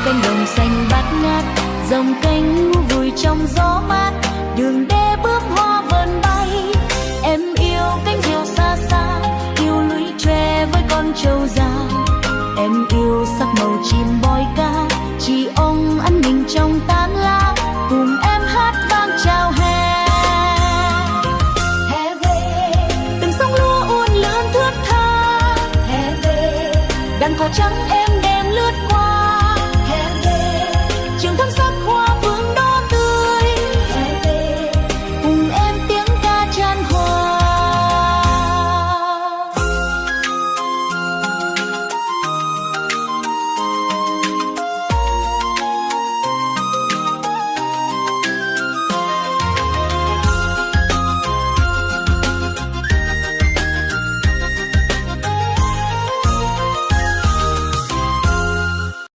cánh đồng xanh bát ngát, dòng cánh vùi trong gió mát, đường đê bướm hoa vờn bay. Em yêu cánh diều xa xa, yêu lũy tre với con trâu già. Em yêu sắc màu chim bói ca, chỉ ông ăn mình trong tán lá, cùng em hát vang chào hè. Hè về, từng sóng lúa uốn lượn thướt tha. Hè về, đàn cò trắng